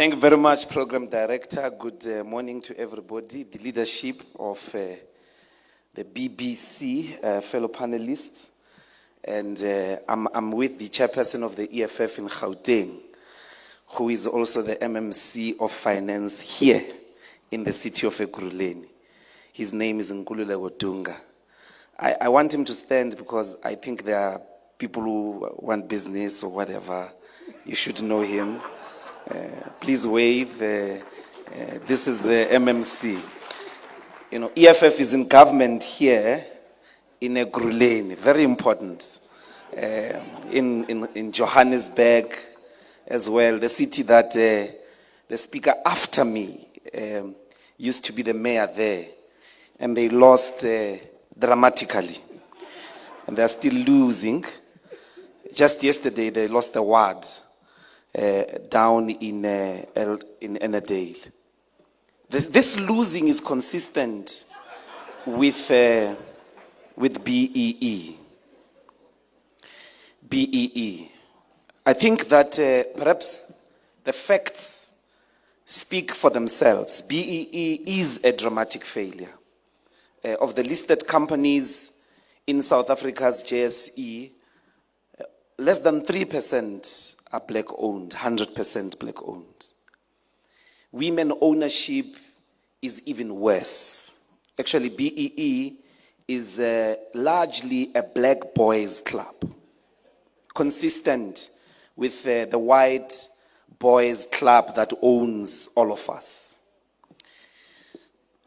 Thank you very much, Program Director. Good morning to everybody, the leadership of the BBC, fellow panelists. And I'm with the chairperson of the EFF in Gauteng, who is also the MMC of Finance here in the city of Ekurhuleni. His name is Nkululeko Dunga. I want him to stand because I think there are people who want business or whatever. You should know him. Please wave. This is the MMC. You know, EFF is in government here in Ekurhuleni, very important. In Johannesburg as well, the city that the speaker after me used to be the mayor there, and they lost dramatically, and they're still losing. Just yesterday, they lost the ward down in Ennerdale. This losing is consistent with BEE. BEE. I think that perhaps the facts speak for themselves. BEE is a dramatic failure. Of the listed companies in South Africa's JSE, less than 3% are black-owned, 100% black-owned. Women ownership is even worse. Actually, BEE is largely a black boys club, consistent with the white boys club that owns all of us.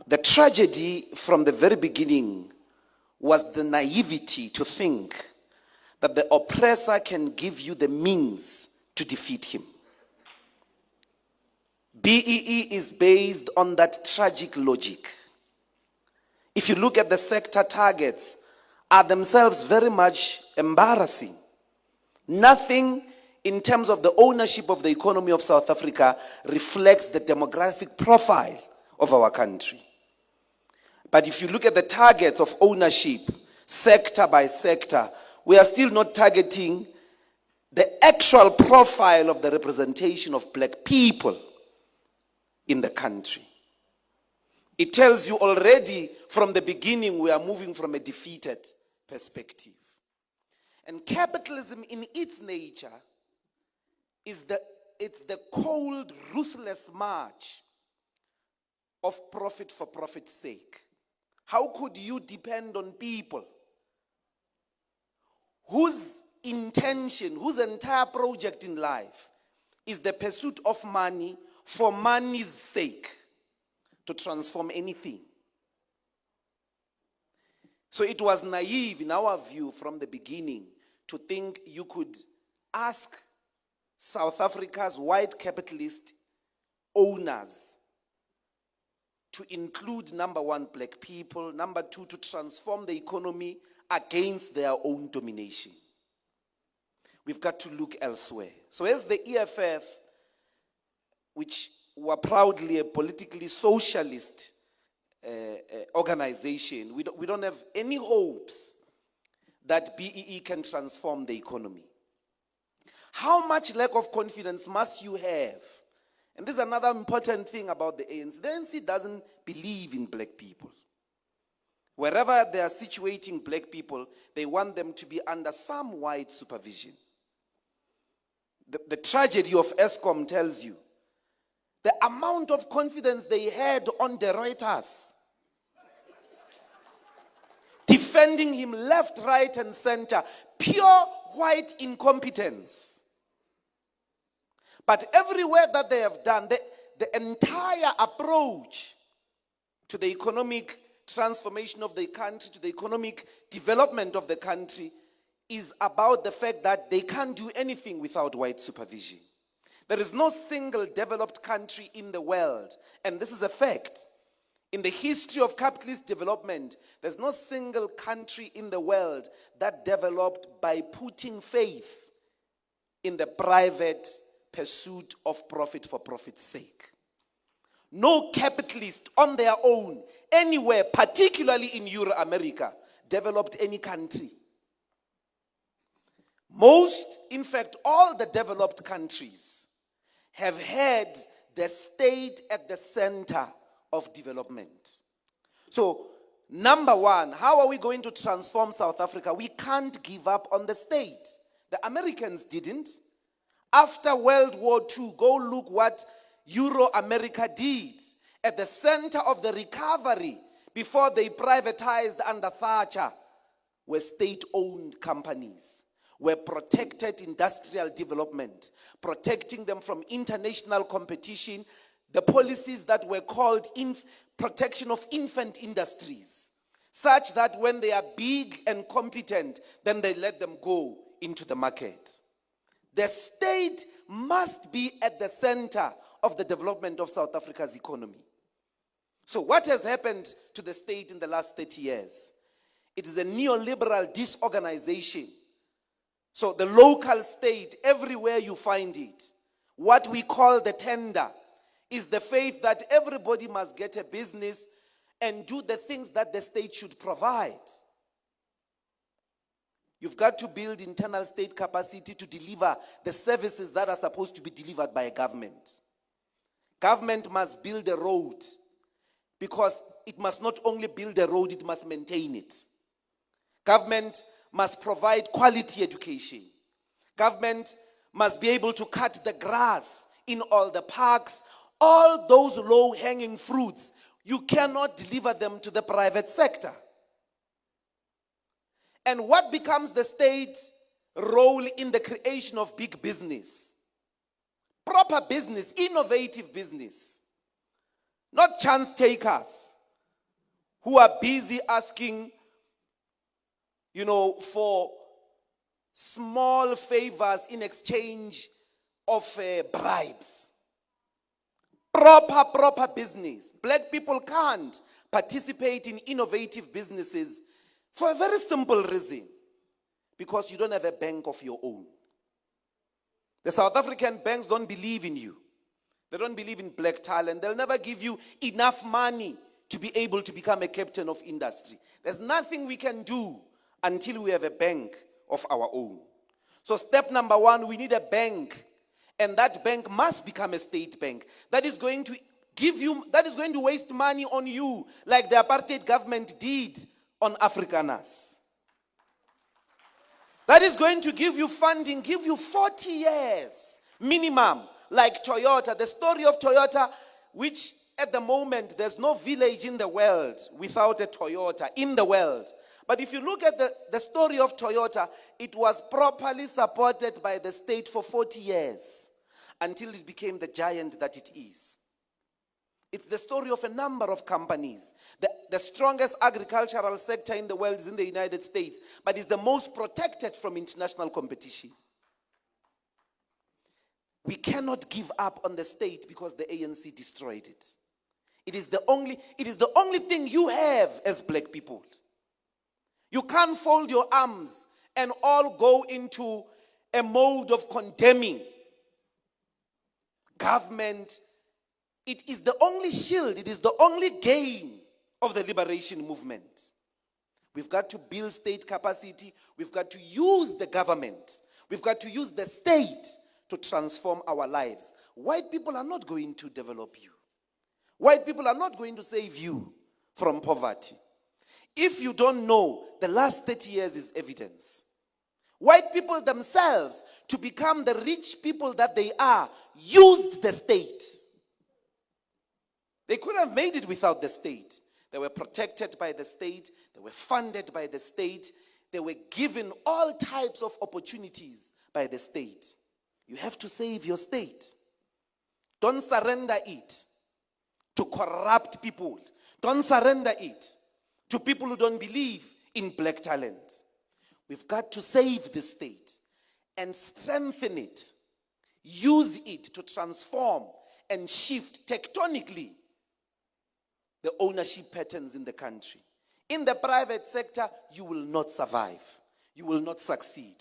The tragedy from the very beginning was the naivety to think that the oppressor can give you the means to defeat him. BEE is based on that tragic logic. If you look at the sector targets, are themselves very much embarrassing. Nothing in terms of the ownership of the economy of South Africa reflects the demographic profile of our country. But if you look at the targets of ownership, sector by sector, we are still not targeting the actual profile of the representation of black people in the country. It tells you already from the beginning we are moving from a defeated perspective. And capitalism in its nature is the cold, ruthless march of profit for profit's sake. How could you depend on people whose intention, whose entire project in life is the pursuit of money for money's sake to transform anything? So it was naive in our view from the beginning to think you could ask South Africa's white capitalist owners to include, number one, black people, number two, to transform the economy against their own domination. We've got to look elsewhere. So as the EFF, which were proudly a politically socialist organization, we don't have any hopes that BEE can transform the economy. How much lack of confidence must you have? And this is another important thing about the ANC. The ANC doesn't believe in black people. Wherever they are situating black people, they want them to be under some white supervision. The tragedy of Eskom tells you the amount of confidence they had on the Reuters, defending him left, right, and center, pure white incompetence. But everywhere that they have done, the entire approach to the economic transformation of the country, to the economic development of the country, is about the fact that they can't do anything without white supervision. There is no single developed country in the world, and this is a fact. In the history of capitalist development, there's no single country in the world that developed by putting faith in the private pursuit of profit for profit's sake. No capitalist on their own, anywhere, particularly in Euro-America, developed any country. Most, in fact, all the developed countries have had the state at the center of development. So, number one, how are we going to transform South Africa? We can't give up on the state. The Americans didn't. After World War II, go look what Euro-America did. At the center of the recovery, before they privatized under Thatcher, were state-owned companies, were protected industrial development, protecting them from international competition, the policies that were called protection of infant industries, such that when they are big and competent, then they let them go into the market. The state must be at the center of the development of South Africa's economy. So what has happened to the state in the last 30 years? It is a neoliberal disorganization. So the local state, everywhere you find it, what we call the tender, is the faith that everybody must get a business and do the things that the state should provide. You've got to build internal state capacity to deliver the services that are supposed to be delivered by a government. Government must build a road, because it must not only build a road, it must maintain it. Government must provide quality education. Government must be able to cut the grass in all the parks. All those low-hanging fruits, you cannot deliver them to the private sector. And what becomes the state role in the creation of big business? Proper business, innovative business. Not chance takers who are busy asking, for small favors in exchange of bribes. Proper business. Black people can't participate in innovative businesses for a very simple reason. Because you don't have a bank of your own. The South African banks don't believe in you. They don't believe in black talent. They'll never give you enough money to be able to become a captain of industry. There's nothing we can do until we have a bank of our own. So step number one, we need a bank. And that bank must become a state bank. That is going to waste money on you, like the apartheid government did on Afrikaners. That is going to give you funding, give you 40 years minimum, like Toyota. The story of Toyota, which at the moment, there's no village in the world without a Toyota, in the world. But if you look at the story of Toyota, it was properly supported by the state for 40 years until it became the giant that it is. It's the story of a number of companies. The strongest agricultural sector in the world is in the United States, but it's the most protected from international competition. We cannot give up on the state because the ANC destroyed it. It is the only thing you have as black people. You can't fold your arms and all go into a mode of condemning government. It is the only shield, it is the only gain of the liberation movement. We've got to build state capacity. We've got to use the government. We've got to use the state to transform our lives. White people are not going to develop you. White people are not going to save you from poverty. If you don't know, the last 30 years is evidence. White people themselves, to become the rich people that they are, used the state. They could have made it without the state. They were protected by the state. They were funded by the state. They were given all types of opportunities by the state. You have to save your state. Don't surrender it to corrupt people. Don't surrender it to people who don't believe in black talent. We've got to save the state and strengthen it. Use it to transform and shift tectonically the ownership patterns in the country. In the private sector, you will not survive. You will not succeed.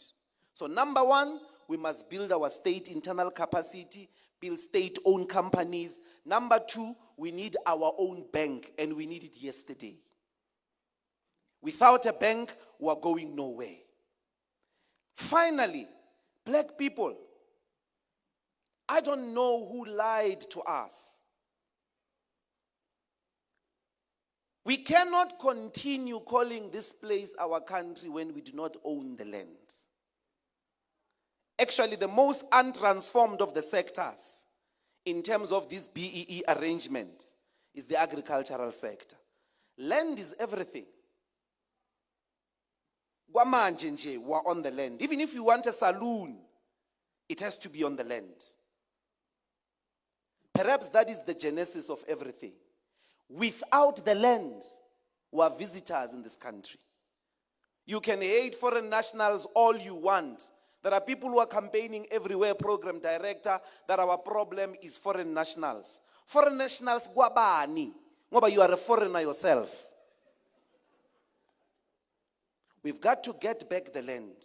So number one, we must build our state internal capacity, build state-owned companies. Number two, we need our own bank, and we need it yesterday. Without a bank, we are going nowhere. Finally, black people, I don't know who lied to us. We cannot continue calling this place our country when we do not own the land. Actually, the most untransformed of the sectors in terms of this BEE arrangement is the agricultural sector. Land is everything. Kwamanje nje, we're on the land. Even if you want a saloon, it has to be on the land. Perhaps that is the genesis of everything. Without the land, we are visitors in this country. You can hate foreign nationals all you want. There are people who are campaigning everywhere, program director, that our problem is foreign nationals. Foreign nationals, gwabani. Ngoba you are a foreigner yourself. We've got to get back the land.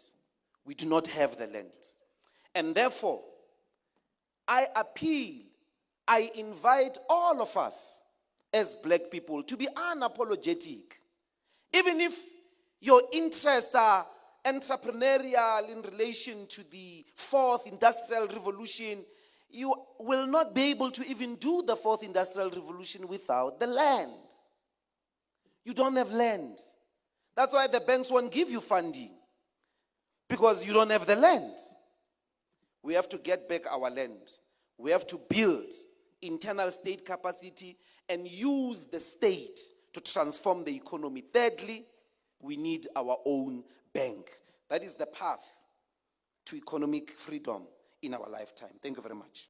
We do not have the land. And therefore, I appeal, I invite all of us as black people to be unapologetic. Even if your interests are entrepreneurial in relation to the fourth industrial revolution, you will not be able to even do the fourth industrial revolution without the land. You don't have land. That's why the banks won't give you funding, because you don't have the land. We have to get back our land. We have to build internal state capacity and use the state to transform the economy. Thirdly, we need our own bank. That is the path to economic freedom in our lifetime. Thank you very much.